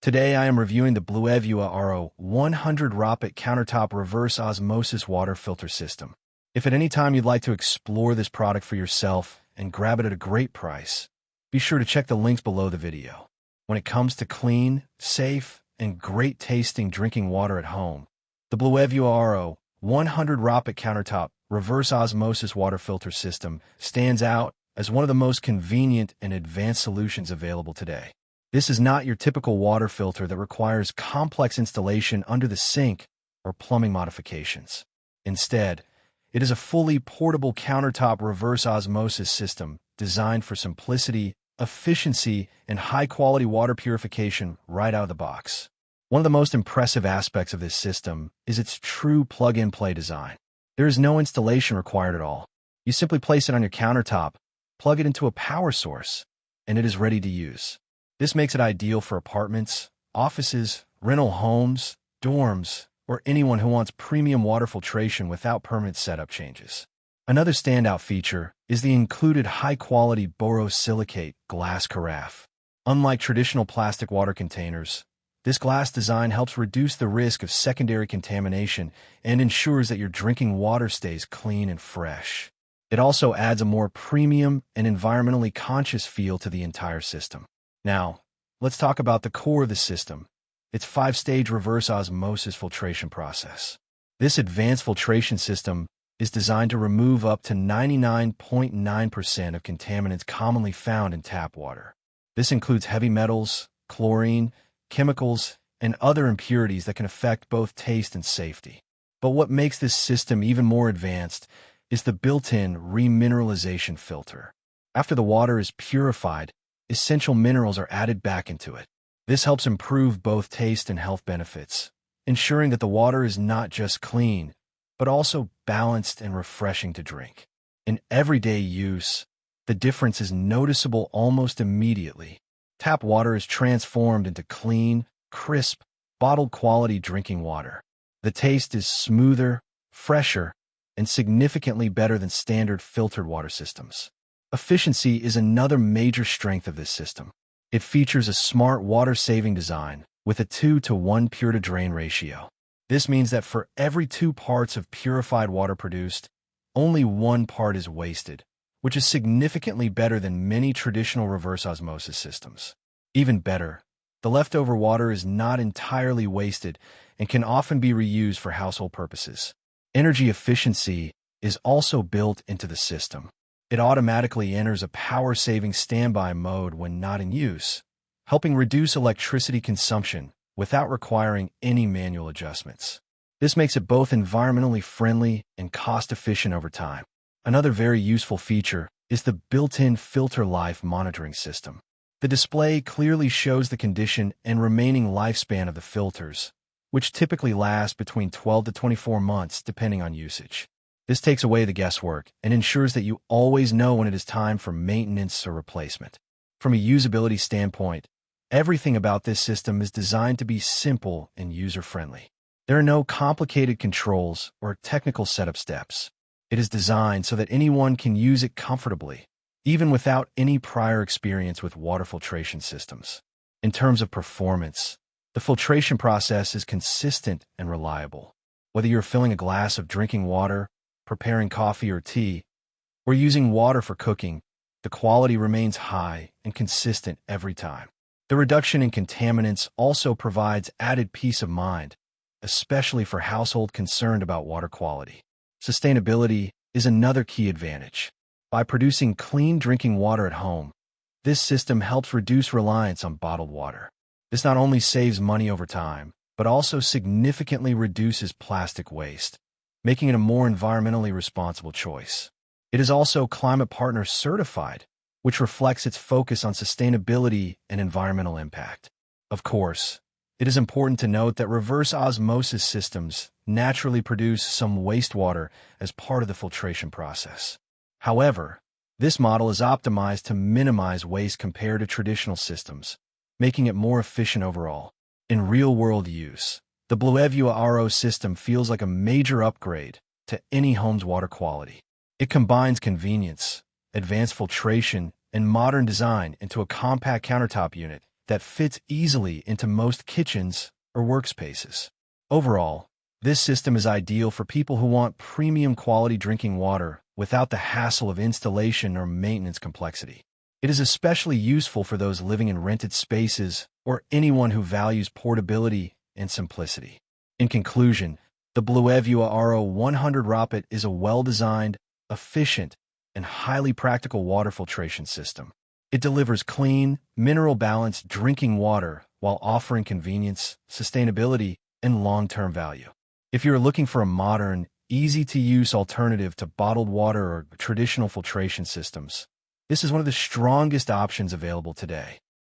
Today I am reviewing the Bluevua RO100 Rapid Countertop Reverse Osmosis Water Filter System. If at any time you'd like to explore this product for yourself and grab it at a great price, be sure to check the links below the video. When it comes to clean, safe, and great tasting drinking water at home, the Bluevua RO100 Rapid Countertop Reverse Osmosis Water Filter System stands out as one of the most convenient and advanced solutions available today. This is not your typical water filter that requires complex installation under the sink or plumbing modifications. Instead, it is a fully portable countertop reverse osmosis system designed for simplicity, efficiency, and high-quality water purification right out of the box. One of the most impressive aspects of this system is its true plug-and-play design. There is no installation required at all. You simply place it on your countertop, plug it into a power source, and it is ready to use. This makes it ideal for apartments, offices, rental homes, dorms, or anyone who wants premium water filtration without permanent setup changes. Another standout feature is the included high-quality borosilicate glass carafe. Unlike traditional plastic water containers, this glass design helps reduce the risk of secondary contamination and ensures that your drinking water stays clean and fresh. It also adds a more premium and environmentally conscious feel to the entire system. Now, let's talk about the core of the system, its 5-stage reverse osmosis filtration process. This advanced filtration system is designed to remove up to 99.9% of contaminants commonly found in tap water. This includes heavy metals, chlorine, chemicals, and other impurities that can affect both taste and safety. But what makes this system even more advanced is the built-in remineralization filter. After the water is purified, essential minerals are added back into it. This helps improve both taste and health benefits, ensuring that the water is not just clean, but also balanced and refreshing to drink. In everyday use, the difference is noticeable almost immediately. Tap water is transformed into clean, crisp, bottled-quality drinking water. The taste is smoother, fresher, and significantly better than standard filtered water systems. Efficiency is another major strength of this system. It features a smart water-saving design with a 2-to-1 pure-to-drain ratio. This means that for every 2 parts of purified water produced, only 1 part is wasted, which is significantly better than many traditional reverse osmosis systems. Even better, the leftover water is not entirely wasted and can often be reused for household purposes. Energy efficiency is also built into the system. It automatically enters a power-saving standby mode when not in use, helping reduce electricity consumption without requiring any manual adjustments. This makes it both environmentally friendly and cost-efficient over time. Another very useful feature is the built-in filter life monitoring system. The display clearly shows the condition and remaining lifespan of the filters, which typically last between 12 to 24 months depending on usage. This takes away the guesswork and ensures that you always know when it is time for maintenance or replacement. From a usability standpoint, everything about this system is designed to be simple and user-friendly. There are no complicated controls or technical setup steps. It is designed so that anyone can use it comfortably, even without any prior experience with water filtration systems. In terms of performance, the filtration process is consistent and reliable. Whether you're filling a glass of drinking water, preparing coffee or tea, or using water for cooking, the quality remains high and consistent every time. The reduction in contaminants also provides added peace of mind, especially for households concerned about water quality. Sustainability is another key advantage. By producing clean drinking water at home, this system helps reduce reliance on bottled water. This not only saves money over time, but also significantly reduces plastic waste, making it a more environmentally responsible choice. It is also Climate Partner certified, which reflects its focus on sustainability and environmental impact. Of course, it is important to note that reverse osmosis systems naturally produce some wastewater as part of the filtration process. However, this model is optimized to minimize waste compared to traditional systems, making it more efficient overall. In real-world use, the Bluevua RO system feels like a major upgrade to any home's water quality. It combines convenience, advanced filtration, and modern design into a compact countertop unit that fits easily into most kitchens or workspaces. Overall, this system is ideal for people who want premium quality drinking water without the hassle of installation or maintenance complexity. It is especially useful for those living in rented spaces or anyone who values portability and simplicity. In conclusion, the Bluevua RO100 Rocket is a well-designed, efficient, and highly practical water filtration system. It delivers clean, mineral-balanced drinking water while offering convenience, sustainability, and long-term value. If you're looking for a modern, easy-to-use alternative to bottled water or traditional filtration systems, this is one of the strongest options available today.